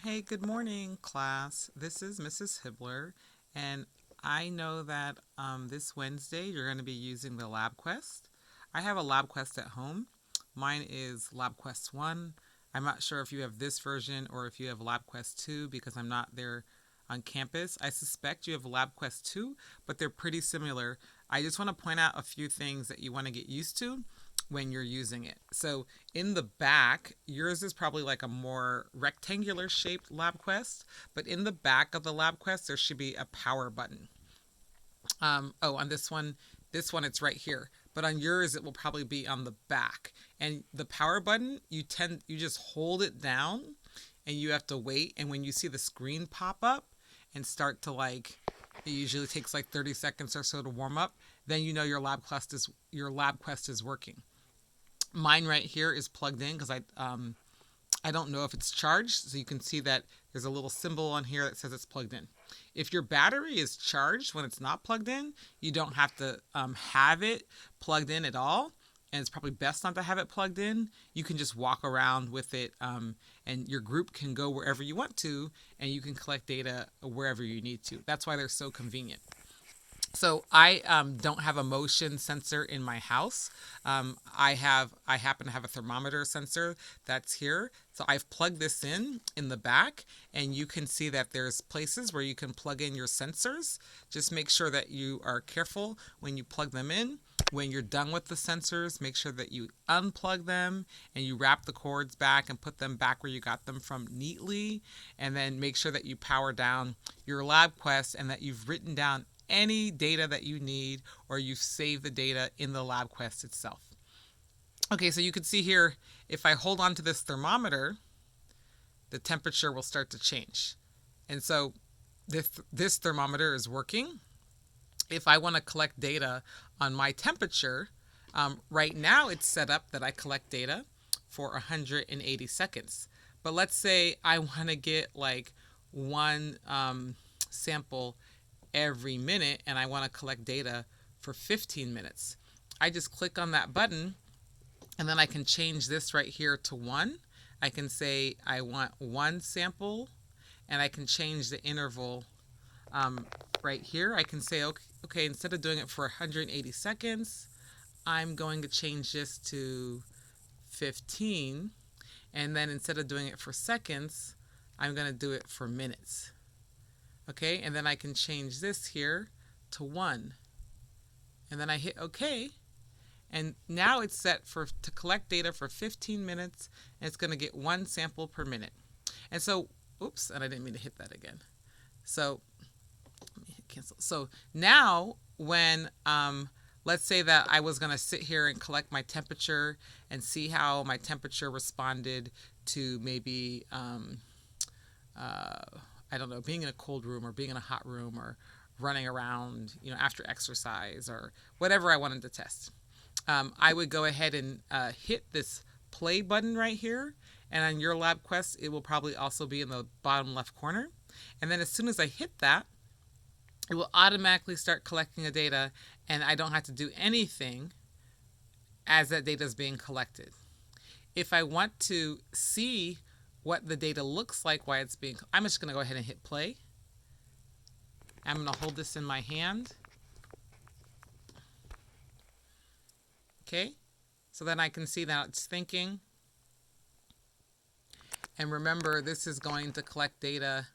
Hey, good morning, class. This is Mrs. Hibbler, and I know that this Wednesday you're going to be using the LabQuest. I have a LabQuest at home. Mine is LabQuest 1. I'm not sure if you have this version or if you have LabQuest 2 because I'm not there on campus. I suspect you have LabQuest 2, but they're pretty similar. I just want to point out a few things that you want to get used to when you're using it. So in the back, yours is probably like a more rectangular shaped LabQuest, but in the back of the LabQuest, there should be a power button. On this one it's right here, but on yours it will probably be on the back. And the power button, you just hold it down, and you have to wait. And when you see the screen pop up and start to it usually takes like 30 seconds or so to warm up. Then you know your LabQuest is working. Mine right here is plugged in because I don't know if it's charged, so you can see that there's a little symbol on here that says it's plugged in. If your battery is charged when it's not plugged in, you don't have to have it plugged in at all. And it's probably best not to have it plugged in. You can just walk around with it, and your group can go wherever you want to, and you can collect data wherever you need to. That's why they're so convenient. So I don't have a motion sensor in my house. I happen to have a thermometer sensor that's here. So I've plugged this in the back, and you can see that there's places where you can plug in your sensors. Just make sure that you are careful when you plug them in. When you're done with the sensors, make sure that you unplug them and you wrap the cords back and put them back where you got them from neatly. And then make sure that you power down your LabQuest and that you've written down any data that you need, or you've saved the data in the LabQuest itself. Okay, so you can see here, if I hold on to this thermometer, the temperature will start to change. And so this thermometer is working. If I want to collect data on my temperature, right now it's set up that I collect data for 180 seconds. But let's say I want to get like one sample every minute and I want to collect data for 15 minutes. I just click on that button, and then I can change this right here to 1. I can say I want 1 sample, and I can change the interval right here. I can say, okay, instead of doing it for 180 seconds, I'm going to change this to 15. And then instead of doing it for seconds, I'm going to do it for minutes. Okay, and then I can change this here to 1. And then I hit OK. And now it's set to collect data for 15 minutes, and it's going to get 1 sample per minute. And so, oops, and I didn't mean to hit that again. So, let me hit cancel. So now when, let's say that I was going to sit here and collect my temperature and see how my temperature responded to maybe, I don't know, being in a cold room or being in a hot room or running around, after exercise or whatever I wanted to test. I would go ahead and hit this play button right here. And on your LabQuest, it will probably also be in the bottom left corner. And then as soon as I hit that, it will automatically start collecting the data, and I don't have to do anything as that data is being collected. If I want to see what the data looks like while it's being, I'm just going to go ahead and hit play. I'm going to hold this in my hand. Okay, so then I can see that it's thinking. And remember, this is going to collect data.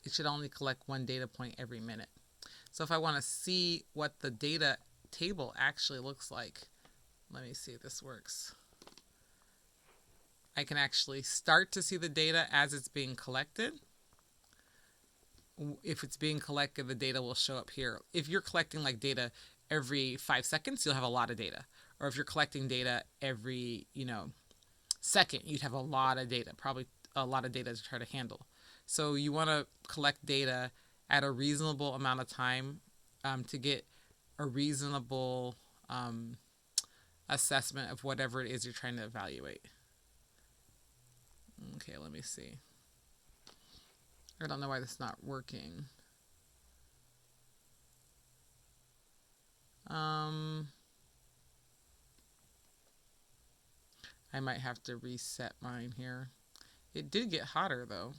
It should only collect 1 data point every minute. So if I want to see what the data table actually looks like, let me see if this works. I can actually start to see the data as it's being collected. If it's being collected, the data will show up here. If you're collecting like data every 5 seconds, you'll have a lot of data. Or if you're collecting data every, second, you'd have a lot of data, probably a lot of data to try to handle. So you want to collect data at a reasonable amount of time to get a reasonable assessment of whatever it is you're trying to evaluate. Okay, let me see. I don't know why this is not working. I might have to reset mine here. It did get hotter though.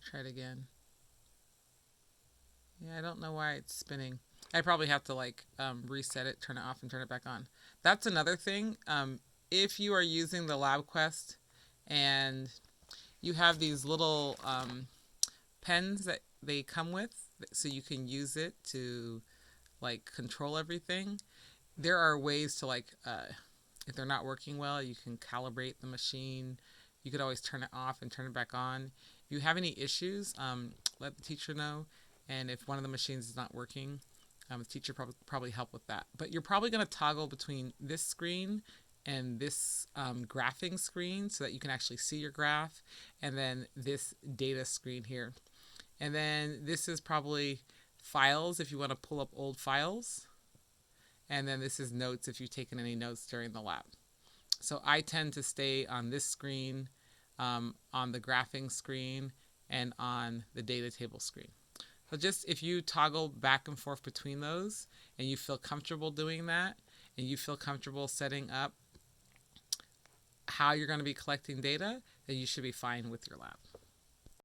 Try it again. Yeah, I don't know why it's spinning. I probably have to like reset it, turn it off, and turn it back on. That's another thing. If you are using the LabQuest and you have these little pens that they come with, so you can use it to like control everything. There are ways to like if they're not working well, you can calibrate the machine. You could always turn it off and turn it back on. If you have any issues, let the teacher know. And if one of the machines is not working, the teacher probably help with that. But you're probably going to toggle between this screen and this graphing screen so that you can actually see your graph, and then this data screen here. And then this is probably files if you want to pull up old files. And then this is notes if you've taken any notes during the lab. So I tend to stay on this screen, on the graphing screen, and on the data table screen. So just if you toggle back and forth between those and you feel comfortable doing that and you feel comfortable setting up how you're going to be collecting data, then you should be fine with your lab.